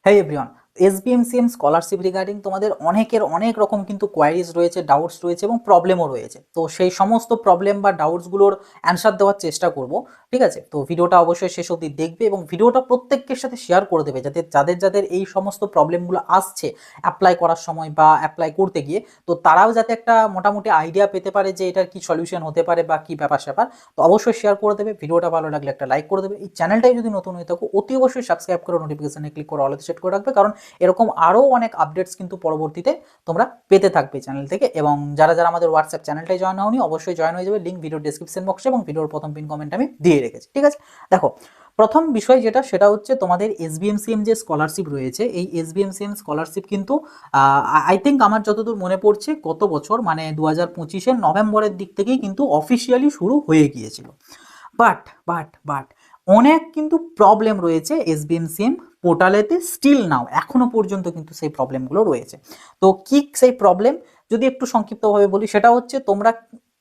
হ্যাঁ everyone, SBMCM scholarship regarding তোমাদের অনেকের অনেক রকম কিন্তু কোয়ারিজ রয়েছে, ডাউটস রয়েছে এবং প্রবলেমও রয়েছে। তো সেই সমস্ত প্রবলেম বা ডাউটসগুলোর অ্যান্সার দেওয়ার চেষ্টা করব। ঠিক আছে, তো ভিডিওটা অবশ্যই শেষ অবধি দেখবে এবং ভিডিওটা প্রত্যেকের সাথে শেয়ার করে দেবে, যাতে যাদের যাদের এই সমস্ত প্রবলেমগুলো আসছে অ্যাপ্লাই করার সময় বা অ্যাপ্লাই করতে গিয়ে, তো তারাও যাতে একটা মোটামুটি আইডিয়া পেতে পারে যে এটার কি সলিউশন হতে পারে বা কি ব্যাপার স্যাপার। তো অবশ্যই শেয়ার করে দেবে, ভিডিওটা ভালো লাগলে একটা লাইক করে দেবে, এই চ্যানেলটাই যদি নতুন হয়ে থাকো অতি অবশ্যই সাবস্ক্রাইব করে নোটিফিকেশনে ক্লিক করে অলতে সেট করে রাখবে, কারণ এরকম আরও অনেক আপডেটস কিন্তু পরবর্তীতে তোমরা পেতে থাকবে চ্যানেল থেকে। এবং যারা যারা আমাদের হোয়াটসঅ্যাপ চ্যানেলটাই জয়েন হওনি অবশ্যই জয়েন হয়ে যাবে, লিঙ্ক ভিডিও ডেসক্রিপশন বক্সে এবং ভিডিওর প্রথম পিন কমেন্ট আমি দিয়ে রেখেছি। ঠিক আছে, দেখো প্রথম বিষয় যেটা সেটা হচ্ছে তোমাদের এসবিএমসিএম যে স্কলারশিপ রয়েছে, এই এসবিএমসিএম স্কলারশিপ কিন্তু আই থিঙ্ক আমার যতদূর মনে পড়ছে গত বছর মানে 2025-এর নভেম্বরের দিক থেকেই কিন্তু অফিসিয়ালি শুরু হয়ে গিয়েছিল। বাট বাট বাট অনেক কিন্তু প্রবলেম রয়েছে এসবিএমসিএম পোর্টালেতে স্টিল নাও, এখনো পর্যন্ত কিন্তু সেই প্রবলেমগুলো রয়েছে। তো কি সেই প্রবলেম যদি একটু সংক্ষিপ্তভাবে বলি, সেটা হচ্ছে তোমরা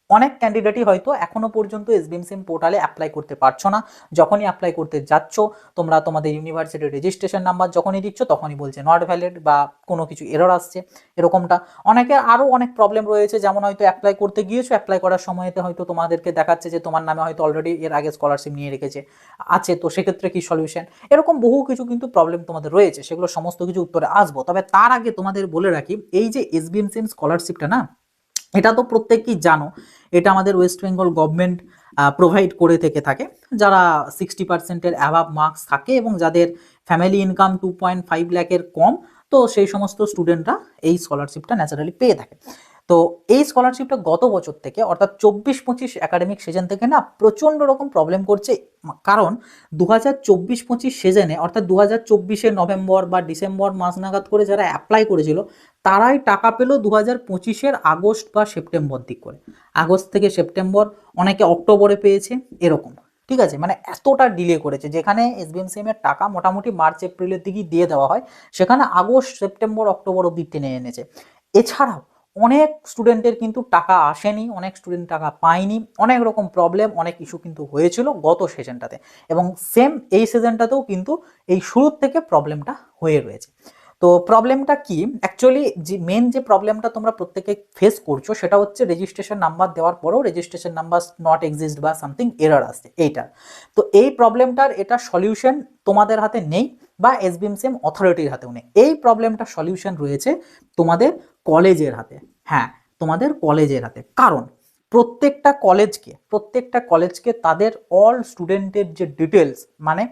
অনেক ক্যান্ডিডেটই হয়তো এখনো পর্যন্ত এসবিএমসিএম পোর্টালে অ্যাপ্লাই করতে পারছো না। যখনই অ্যাপ্লাই করতে যাচ্ছ তোমরা তোমাদের ইউনিভার্সিটির রেজিস্ট্রেশন নাম্বার যখনই দিচ্ছ তখনই বলছে নট ভ্যালিড বা কোনো কিছু এরর আসছে এরকমটা। অনেকের আরও অনেক প্রবলেম রয়েছে, যেমন হয়তো অ্যাপ্লাই করতে গিয়েছো, অ্যাপ্লাই করার সময়তে হয়তো তোমাদেরকে দেখাচ্ছে যে তোমার নামে হয়তো অলরেডি এর আগে স্কলারশিপ নিয়ে রেখেছে আছে, তো সেক্ষেত্রে কি সলিউশন, এরকম বহু কিছু কিন্তু প্রবলেম তোমাদের রয়েছে, সেগুলো সমস্ত কিছু উত্তরে আসবো। তবে তার আগে তোমাদের বলে রাখি, এই যে এসবিএমসিএম স্কলারশিপটা না, এটা তো প্রত্যেকেই জানো, এটা আমাদের ওয়েস্ট বেঙ্গল গভর্নমেন্ট প্রোভাইড করে থেকে থাকে। যারা 60%-এর অ্যাভাব মার্কস থাকে এবং যাদের ফ্যামিলি ইনকাম 2.5 লাখের কম, তো সেই সমস্ত স্টুডেন্টরা এই স্কলারশিপটা ন্যাচারালি পেয়ে থাকে। তো এই স্কলারশিপটা গত বছর থেকে অর্থাৎ 24-25 একাডেমিক সিজন থেকে না প্রচণ্ড রকম প্রবলেম করছে। কারণ 2024-25 সিজনে অর্থাৎ 2024-এর নভেম্বর বা ডিসেম্বর মাস নাগাদ করে যারা অ্যাপ্লাই করেছিল তারাই টাকা পেলো 2025-এর আগস্ট বা সেপ্টেম্বর দিক করে। আগস্ট থেকে সেপ্টেম্বর, অনেকে অক্টোবরে পেয়েছে এরকম। ঠিক আছে, মানে এতটা ডিলে করেছে, যেখানে এসবিএমসিএম এর টাকা মোটামুটি মার্চ এপ্রিলের দিকেই দিয়ে দেওয়া হয়, সেখানে আগস্ট সেপ্টেম্বর অক্টোবর অব্দি টেনে এনেছে। এছাড়াও অনেক স্টুডেন্টের কিন্তু টাকা আসেনি, অনেক স্টুডেন্ট টাকা পায়নি, অনেক রকম প্রবলেম অনেক ইস্যু কিন্তু হয়েছিল গত সেশনটাতে, এবং সেম এই সিজনটাতেও কিন্তু এই শুরুর থেকে প্রবলেমটা হয়ে রয়েছে। তো প্রবলেমটা কি অ্যাকচুয়ালি, যে মেন যে প্রবলেমটা তোমরা প্রত্যেকে ফেস করছো সেটা হচ্ছে রেজিস্ট্রেশন নাম্বার দেওয়ার পরেও রেজিস্ট্রেশন নাম্বার নট এক্সিস্ট বা সামথিং এরর আসছে এইটা। তো এই প্রবলেমটার এটা সলিউশন তোমাদের হাতে নেই বা এসবিএমসিএম অথরিটির হাতেও নেই, এই প্রবলেমটার সলিউশন রয়েছে তোমাদের কলেজের হাতে। হ্যাঁ, তোমাদের কলেজের হাতে, কারণ প্রত্যেকটা কলেজকে তাদের অল স্টুডেন্টের যে ডিটেলস, মানে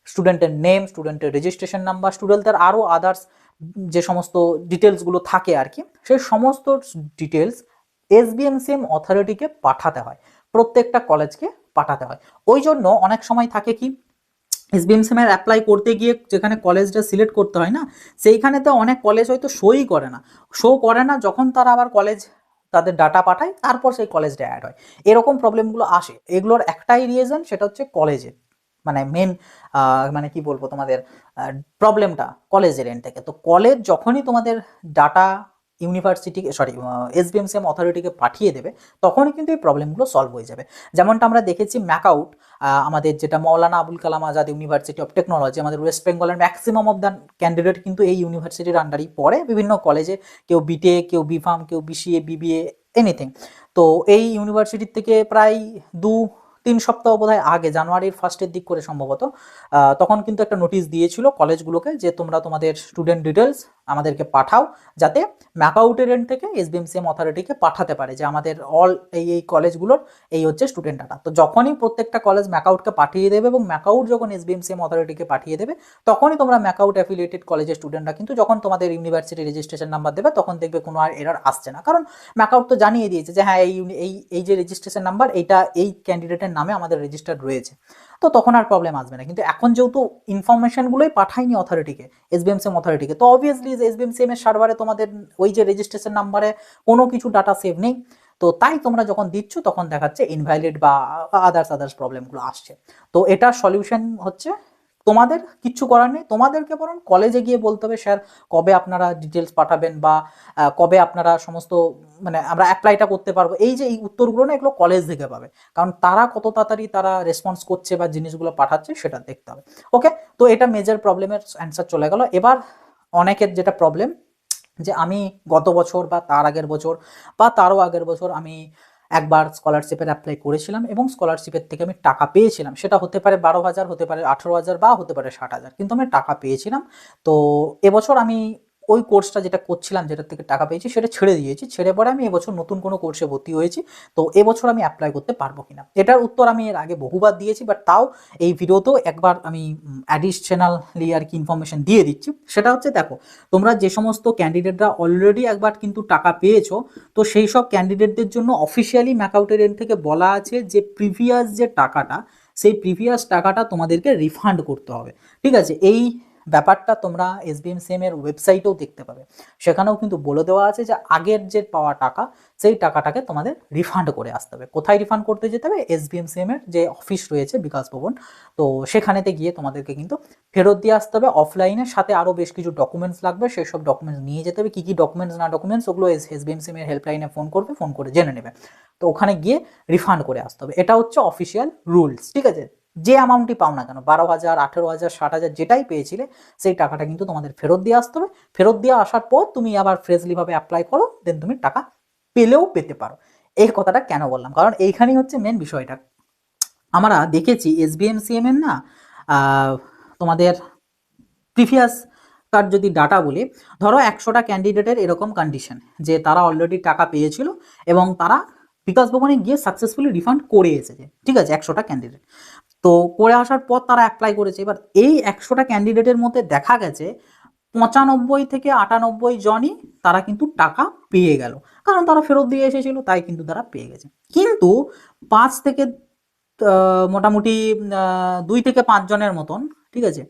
স্টুডেন্টের নেম, স্টুডেন্টের রেজিস্ট্রেশন নাম্বার, স্টুডেন্টের আরও আদার্স যে সমস্ত ডিটেলসগুলো থাকে আর কি, সেই সমস্ত ডিটেলস এসবিএমসিএম অথরিটিকে পাঠাতে হয়, প্রত্যেকটা কলেজকে পাঠাতে হয়। ওই জন্য অনেক সময় থাকে কি, এসবিএমসিএম এর অ্যাপ্লাই করতে গিয়ে যেখানে কলেজটা সিলেক্ট করতে হয় না, সেইখানে তো অনেক কলেজ হয়তো শো করে না, যখন তারা আবার কলেজ তাদের ডাটা পাঠায় তারপর সেই কলেজটা অ্যাড হয়, এরকম প্রবলেমগুলো আসে। এগুলোর একটাই রিজন, সেটা হচ্ছে কলেজের মানে মেন মানে কি বলবো তোমাদের প্রবলেমটা কলেজের এন্ড থেকে। তো কলেজ যখনই তোমাদের ডাটা ইউনিভার্সিটি সরি এসবিএমসিএম অথরিটিকে পাঠিয়ে দেবে, তখনই কিন্তু এই প্রবলেমগুলো সলভ হয়ে যাবে। যেমনটা আমরা দেখেছি ম্যাকআউট, আমাদের যেটা Maulana Abul Kalam Azad university of technology, আমাদের ওয়েস্ট বেঙ্গলের ম্যাক্সিমাম অফ দ্য ক্যান্ডিডেট কিন্তু এই ইউনিভার্সিটির আন্ডারেই পড়ে, বিভিন্ন কলেজে, কেউ বিটেক, কেউ বিফার্ম, কেউ বিসিএ, বিবিএ, এনিথিং। তো এই ইউনিভার্সিটির থেকে প্রায় 2-3 সপ্তাহ বোধহয় আগে, জানুয়ারির ফার্স্টের দিক করে সম্ভবত, তখন কিন্তু একটা নোটিশ দিয়েছিল কলেজগুলোকে যে তোমরা তোমাদের স্টুডেন্ট ডিটেলস আমাদেরকে পাঠাও, যাতে ম্যাকআউটের এন্ড থেকে এসবিএমসিএম অথরিটিকে পাঠাতে পারে যে আমাদের অল এই কলেজগুলোর এই হচ্ছে স্টুডেন্ট ডাটা। তো যখনই প্রত্যেকটা কলেজ ম্যাকআউটকে পাঠিয়ে দেবে এবং ম্যাকআউট যখন এসবিএমসিএম অথরিটিকে পাঠিয়ে দেবে, তখনই তোমরা ম্যাকআউট অ্যাফিলিয়েটেড কলেজের স্টুডেন্টরা কিন্তু যখন তোমাদের ইউনিভার্সিটি রেজিস্ট্রেশন নাম্বার দেবে তখন দেখবে কোনো আর এরর আসছে না, কারণ ম্যাকআউট তো জানিয়ে দিয়েছে যে হ্যাঁ এই যে রেজিস্ট্রেশন নাম্বার এইটা এই ক্যান্ডিডেটের নামে আমাদের রেজিস্টার্ড রয়েছে, তো তখন আর প্রবলেম আসবে না। কিন্তু এখন যেহেতু ইনফরমেশনগুলোই পাঠায়নি অথরিটিকে, এসবিএমসিএম অথরিটিকে, তো অবভিয়াসলি এসবিএমসিএম এর সার্ভারে তোমাদের ওই যে রেজিস্ট্রেশন নাম্বারে কোনো কিছু ডাটা সেভ নেই। তো তাই তোমরা যখন দিচ্ছ তখন দেখাচ্ছে ইনভ্যালিড বা আদার্স প্রবলেমগুলো আসছে। তো এটার সলিউশন হচ্ছে তোমাদের কিচ্ছু করার নেই, তোমাদেরকে বরং কলেজে গিয়ে বলতে হবে স্যার কবে আপনারা ডিটেলস পাঠাবেন বা কবে আপনারা সমস্ত মানে আমরা অ্যাপ্লাইটা করতে পারবো। এই যে এই উত্তরগুলো না এগুলো কলেজ থেকে পাবে, কারণ তারা কত তাড়াতাড়ি তারা রেসপন্স করছে বা জিনিসগুলো পাঠাচ্ছে সেটা দেখতে হবে। ওকে, তো এটা মেজর প্রবলেমের অ্যান্সার চলে গেল। এবার অনেকের যেটা প্রবলেম যে আমি গত বছর বা তার আগের বছর বা তারও আগের বছর আমি একবার স্কলারশিপের অ্যাপ্লাই করেছিলাম এবং স্কলারশিপের থেকে আমি টাকা পেয়েছিলাম, সেটা হতে পারে 12,000, হতে পারে 18,000 বা হতে পারে 60,000, কিন্তু আমি টাকা পেয়েছিলাম। তো এবছর আমি ওই কোর্সটা যেটা করছিলাম যেটার থেকে টাকা পেয়েছি সেটা ছেড়ে দিয়েছি, ছেড়ে পরে আমি এবছর নতুন কোনো কোর্সে ভর্তি হয়েছি। তো এবছর আমি অ্যাপ্লাই করতে পারবো কিনা এটার উত্তর আমি এর আগে বহুবার দিয়েছি, বাট তাও এই ভিডিওতেও একবার আমি অ্যাডিশনালি আর কি ইনফরমেশন দিয়ে দিচ্ছি। সেটা হচ্ছে দেখো, তোমরা যে সমস্ত ক্যান্ডিডেটরা অলরেডি একবার কিন্তু টাকা পেয়েছো, তো সেই সব ক্যান্ডিডেটদের জন্য অফিসিয়ালি ম্যাকআউটের এন্ড থেকে বলা আছে যে প্রিভিয়াস যে টাকাটা, সেই প্রিভিয়াস টাকাটা তোমাদেরকে রিফান্ড করতে হবে। ঠিক আছে, এই ব্যাপারটা তোমরা SBMCM এর ওয়েবসাইটেও দেখতে পাবে, সেখানেও কিন্তু বলে দেওয়া আছে যে আগের যে পাওয়া টাকা সেই টাকাটাকে তোমাদের রিফান্ড করে আসতে হবে। কোথায় রিফান্ড করতে যেতে হবে? SBMCM এর যে অফিস রয়েছে বিকাশ ভবন, তো সেখানেতে গিয়ে তোমাদেরকে কিন্তু ফেরত দিয়ে আসতে হবে অফলাইনের সাথে। আরও বেশ কিছু ডকুমেন্টস লাগবে, সেই সব ডকুমেন্টস নিয়ে যেতে হবে। কী কী ডকুমেন্টস না ডকুমেন্টস ওগুলো SBMCM এর হেল্পলাইনে ফোন করবে, ফোন করে জেনে নেবে। তো ওখানে গিয়ে রিফান্ড করে আসতে হবে, এটা হচ্ছে অফিসিয়াল রুলস। ঠিক আছে, যে অ্যামাউন্টই পাও না কেন, 12,000, 18,000, 60,000 যেটাই পেয়েছিলে সেই টাকাটা কিন্তু তোমাদের ফেরত দিয়ে আসতে হবে। ফেরত দিয়ে আসার পর তুমি আবার ফ্রেশলিভাবে অ্যাপ্লাই করো, দেন তুমি টাকা পেলেও পেতে পারো। এই কথাটা কেন বললাম, কারণ এইখানেই হচ্ছে মেন বিষয়টা। আমরা দেখেছি SBMCM এর না তোমাদের প্রিভিয়াস কার যদি ডাটা বলি, ধরো 100টা ক্যান্ডিডেটের এরকম কন্ডিশন যে তারা অলরেডি টাকা পেয়েছিল এবং তারা বিকাশ ভবনে গিয়ে সাকসেসফুলি রিফান্ড করে এসেছে। ঠিক আছে, 100টা ক্যান্ডিডেট তো করে আসার পর তারা অ্যাপ্লাই করেছে। এবার এই 100টা ক্যান্ডিডেটের মধ্যে দেখা গেছে 95 থেকে 98 জনই তারা কিন্তু টাকা পেয়ে গেল, কারণ তারা ফেরত দিয়ে এসেছিল, তাই কিন্তু তারা পেয়ে গেছে। কিন্তু 5 থেকে মোটামুটি 2 থেকে 5 জনের মতন, ঠিক আছে,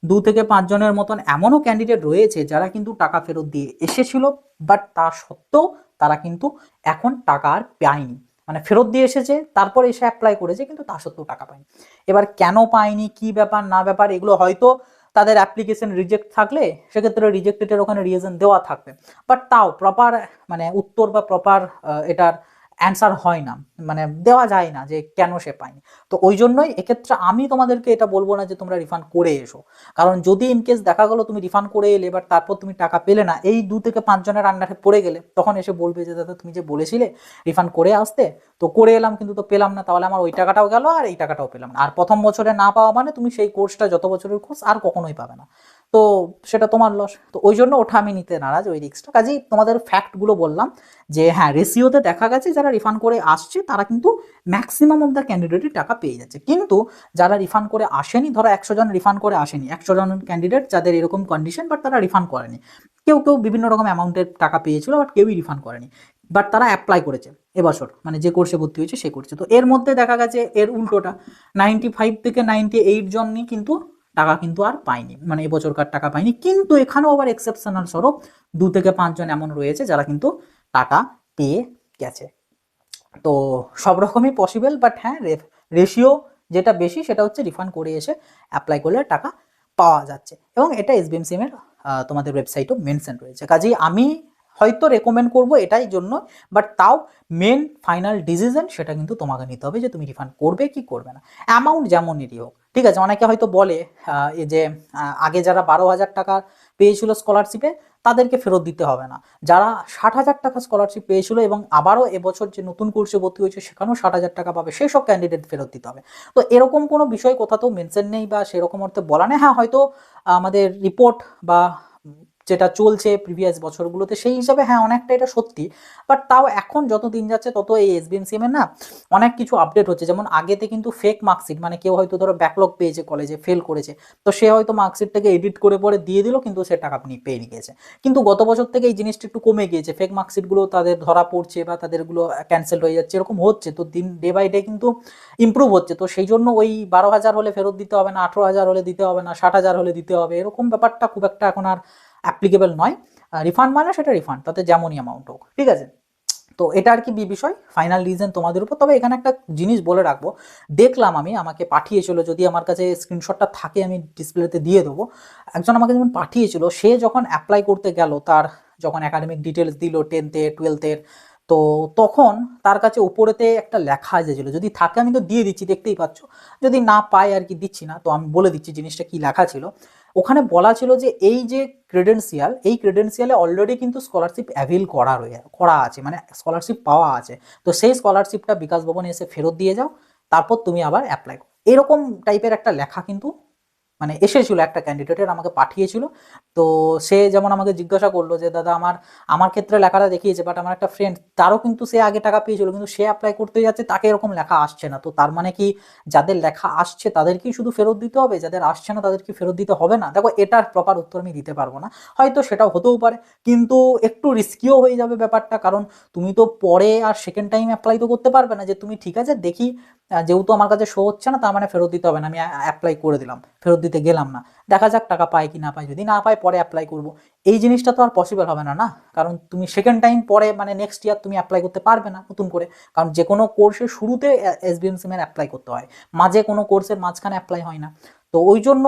2 থেকে 5 জনের মতন এমনও ক্যান্ডিডেট রয়েছে যারা কিন্তু টাকা ফেরত দিয়ে এসেছিল, বাট তা সত্ত্বেও তারা কিন্তু এখন টাকা আর পায়নি। মানে ফেরত দিয়ে এসেছে, তারপর এসে অ্যাপ্লাই করেছে, কিন্তু তা সত্ত্বেও টাকা পায়নি। এবার কেন পায়নি, কি ব্যাপার না ব্যাপার, এগুলো হয়তো তাদের অ্যাপ্লিকেশন রিজেক্ট থাকলে সেক্ষেত্রে রিজেক্টেডের ওখানে রিজন দেওয়া থাকবে, বাট তাও প্রপার মানে উত্তর বা প্রপার এটার অ্যান্সার হয় না, মানে দেওয়া যায় না যে কেন সে পায়নি। তো ওই জন্যই এক্ষেত্রে আমি তোমাদেরকে এটা বলবো না যে তোমরা রিফান্ড করে এসো, কারণ যদি ইনকেস দেখা গেলো তুমি রিফান্ড করে এলে এবার তারপর তুমি টাকা পেলে না, এই 2 থেকে 5 জনের আন্ডারে পড়ে গেলে তখন এসে বলবে যে দাদা তুমি যে বলেছিলে রিফান্ড করে আসতে, তো করে এলাম কিন্তু তো পেলাম না, তাহলে আমার ওই টাকাটাও গেল আর এই টাকাটাও পেলাম না। আর প্রথম বছরে না পাওয়া মানে তুমি সেই কোর্সটা যত বছরের কোর্স আর কখনোই পাবে না, তো সেটা তোমার লস। তো ওই জন্য ওটা আমি নিতে নারাজ, ওই রিস্কটা। কাজেই তোমাদের ফ্যাক্টগুলো বললাম যে হ্যাঁ রেশিওতে দেখা গেছে যারা রিফান্ড করে আসছে তারা কিন্তু ম্যাক্সিমাম অফ দ্য ক্যান্ডিডেটই টাকা পেয়ে যাচ্ছে, কিন্তু যারা রিফান্ড করে আসেনি, ধরো 100 জন রিফান্ড করে আসেনি, 100 জন ক্যান্ডিডেট যাদের এরকম কন্ডিশন বাট তারা রিফান্ড করেনি, কেউ কেউ বিভিন্ন রকম অ্যামাউন্টের টাকা পেয়েছিল বাট কেউই রিফান্ড করেনি, বাট তারা অ্যাপ্লাই করেছে এবছর, মানে যে কোর্সে ভর্তি হয়েছে সেই কোর্সে। তো এর মধ্যে দেখা গেছে এর উল্টোটা, 95 থেকে 98 জনই কিন্তু টাকা কিন্তু আর পায়নি, মানে এবছরকার টাকা পায়নি। কিন্তু এখানেও আবার এক্সেপশনাল স্বরূপ 2 থেকে 5 জন এমন রয়েছে যারা কিন্তু টাকা পেয়ে গেছে। তো সব রকমই পসিবল, বাট হ্যাঁ রেশিও যেটা বেশি সেটা হচ্ছে রিফান্ড করে এসে অ্যাপ্লাই করলে টাকা পাওয়া যাচ্ছে, এবং এটা SBMCM এর তোমাদের ওয়েবসাইটও মেনশন রয়েছে। কাজেই আমি হয়তো রেকমেন্ড করব এটাই জন্য, বাট তাও মেন ফাইনাল ডিসিশন সেটা কিন্তু তোমাকে নিতে হবে যে তুমি রিফান্ড করবে কি করবে না, অ্যামাউন্ট যেমনই হোক। ঠিক আছে, অনেকে হয়তো বলে এই যে আগে যারা 12,000 টাকা পেয়েছিল স্কলারশিপে তাদেরকে ফেরত দিতে হবে না, যারা 60,000 টাকা স্কলারশিপ পেয়েছিল এবং আবারও এবছর যে নতুন কোর্সে ভর্তি হয়েছে সেখানেও 60,000 টাকা পাবে, সেই সব ক্যান্ডিডেট ফেরত দিতে হবে। তো এরকম কোনো বিষয় কোথাতেও মেনশন নেই বা সেরকম অর্থে বলা নেই। হ্যাঁ হয়তো আমাদের রিপোর্ট বা যেটা চলছে প্রিভিয়াস বছরগুলোতে সেই হিসাবে হ্যাঁ অনেকটা এটা সত্যি, বাট তাও এখন যত দিন যাচ্ছে তত এই SBMCM এর না অনেক কিছু আপডেট হচ্ছে। যেমন আগেতে কিন্তু ফেক মার্কশিট, মানে কেউ হয়তো ধরো ব্যাকলগ পেয়েছে কলেজে, ফেল করেছে, তো সে হয়তো মার্কশিটটাকে এডিট করে পরে দিয়ে দিল, কিন্তু সে টাকা পেয়ে নিয়েছে। কিন্তু গত বছর থেকে এই জিনিসটা একটু কমে গিয়েছে, ফেক মার্কশিটগুলো তাদের ধরা পড়ছে বা তাদেরগুলো ক্যান্সেল হয়ে যাচ্ছে, এরকম হচ্ছে। তো দিন ডে বাই ডে কিন্তু ইম্প্রুভ হচ্ছে। তো সেই জন্য ওই 12,000 হলে ফেরত দিতে হবে না, 18,000 হলে দিতে হবে না, 60,000 হলে দিতে হবে, এরকম ব্যাপারটা খুব একটা এখন আর অ্যাপ্লিকেবল নয়। রিফান্ড মানে সেটা রিফান্ড, তাতে যেমনই অ্যামাউন্ট হোক। ঠিক আছে, তো এটা আর কি বিষয়, ফাইনাল রিজন তোমাদের উপর। তবে এখানে একটা জিনিস বলে রাখবো, দেখলাম আমি, আমাকে পাঠিয়েছিল, যদি আমার কাছে স্ক্রিনশটটা থাকে আমি ডিসপ্লেতে দিয়ে দেবো, একজন আমাকে যেমন পাঠিয়েছিল, সে যখন অ্যাপ্লাই করতে গেল, তার যখন একাডেমিক ডিটেলস দিল 10th-এর 12th-এর, তো তখন তার কাছে উপরেতে একটা লেখা এসেছিল, যদি থাকে আমি তো দিয়ে দিচ্ছি, দেখতেই পাচ্ছ, যদি না পাই আর কি দিচ্ছি না, তো আমি বলে দিচ্ছি জিনিসটা কি লেখা ছিল। ওখানে বলা ছিল যে এই যে ক্রেডেন্সিয়াল, এই ক্রেডেন্সিয়ালে অলরেডি কিন্তু স্কলারশিপ অ্যাভেল করা আছে, মানে স্কলারশিপ পাওয়া আছে, তো সেই স্কলারশিপটা বিকাশ ভবনে এসে ফেরত দিয়ে যাও, তারপর তুমি আবার অ্যাপ্লাই করো, এরকম টাইপের একটা লেখা কিন্তু মানে এসেছিল, একটা ক্যান্ডিডেটের আমাকে পাঠিয়েছিল। তো সে যেমন আমাকে জিজ্ঞাসা করলো যে দাদা আমার আমার ক্ষেত্রে লেখাটা দেখিয়েছে, বাট আমার একটা ফ্রেন্ড, তারও কিন্তু সে আগে টাকা পেয়েছিল, কিন্তু সে অ্যাপ্লাই করতে যাচ্ছে, তাকে এরকম লেখা আসছে না, তো তার মানে কি যাদের লেখা আসছে তাদেরকেই শুধু ফেরত দিতে হবে, যাদের আসছে না তাদেরকে ফেরত দিতে হবে না? দেখো, এটার প্রপার উত্তর আমি দিতে পারবো না, হয়তো সেটাও হতেও পারে, কিন্তু একটু রিস্কিও হয়ে যাবে ব্যাপারটা, কারণ তুমি তো পরে আর সেকেন্ড টাইম অ্যাপ্লাই তো করতে পারবে না, যে তুমি ঠিক আছে দেখি, যেহেতু আমার কাছে শো হচ্ছে না তার মানে ফেরত দিতে হবে না, আমি অ্যাপ্লাই করে দিলাম, ফেরত দিতে গেলাম না, দেখা যাক টাকা পায় কি না পায়, যদি না পায় পরে অ্যাপ্লাই করব, এই জিনিসটা তো আর পসিবল হবে না, না, কারণ তুমি সেকেন্ড টাইম পরে মানে নেক্সট ইয়ার তুমি অ্যাপ্লাই করতে পারবে না নতুন করে, কারণ যে কোনো কোর্সের শুরুতে এসবিএম সিমের অ্যাপ্লাই করতে হয়, মাঝে কোনো কোর্সের মাঝখানে অ্যাপ্লাই হয় না, তো ওই জন্য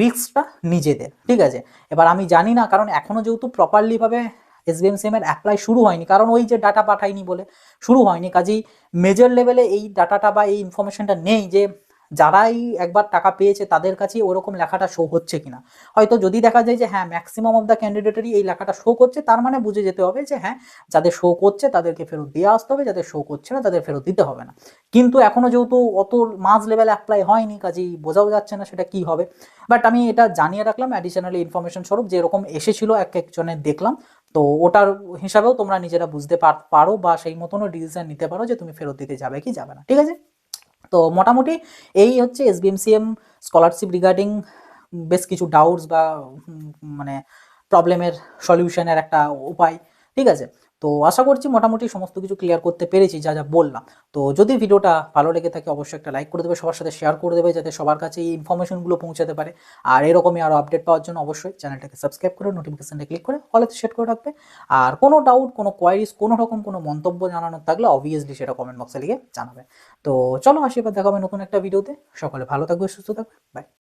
রিস্কটা নিজেদের, ঠিক আছে। এবার আমি জানি না, কারণ এখনো যেহেতু প্রপারলি ভাবে এসবিএম সিএম এর অ্যাপ্লাই শুরু হয়নি, কারণ ওই যে ডাটা পাঠায়নি বলে শুরু হয়নি, কাজেই মেজর লেভেলে এই ডাটাটা বা এই ইনফরমেশনটা নেই যে যারাই একবার টাকা পেয়েছে তাদের কাছেই ওরকম লেখাটা শো হচ্ছে কিনা। হয়তো যদি দেখা যায় যে হ্যাঁ ম্যাক্সিমাম অফ দ্য ক্যান্ডিডেটেরই এই লেখাটা শো করছে, তার মানে বুঝে যেতে হবে যে হ্যাঁ যাদের শো করছে তাদেরকে ফেরত দিয়ে আসতে হবে, যাদের শো করছে না তাদের ফেরত দিতে হবে না। কিন্তু এখনো যেহেতু অত মাঝ লেভেলে অ্যাপ্লাই হয়নি, কাজেই বোঝাও যাচ্ছে না সেটা কি হবে। বাট আমি এটা জানিয়ে রাখলাম অ্যাডিশনালি ইনফরমেশন স্বরূপ, যে এরকম এসেছিল এক একজনের দেখলাম, তো ওটার হিসাবেও তোমরা নিজেরা বুঝতে পারো বা সেই মতনও ডিসিশন নিতে পারো যে তুমি ফেরত দিতে যাবে কি যাবে না, ঠিক আছে। তো মোটামুটি এই হচ্ছে এসবিএমসিএম স্কলারশিপ রিগার্ডিং বেশ কিছু ডাউটস বা মানে প্রবলেমের সলিউশনের একটা উপায়, ঠিক আছে। তো আশা করছি মোটামুটি সমস্ত কিছু ক্লিয়ার করতে পেরেছি যা যা বললাম। তো যদি ভিডিওটা ভালো লেগে থাকে অবশ্যই একটা লাইক করে দেবে, সবার সাথে শেয়ার করে দেবে, যাতে সবার কাছে এই ইনফরমেশনগুলো পৌঁছাতে পারে। আর এরকমই আরও আপডেট পাওয়ার জন্য অবশ্যই চ্যানেলটাকে সাবস্ক্রাইব করে নোটিফিকেশনটা ক্লিক করে অলেতে সেট করে রাখবে। আর কোনো ডাউট, কোনো কোয়ারিজ, কোনো রকম কোনো মন্তব্য জানানোর থাকলে অবভিয়াসলি সেটা কমেন্ট বক্সে লিখে জানাবে। তো চলো আসি, এবার দেখা হবে নতুন একটা ভিডিওতে। সকলে ভালো থাকবে, সুস্থ থাকবে, বাই।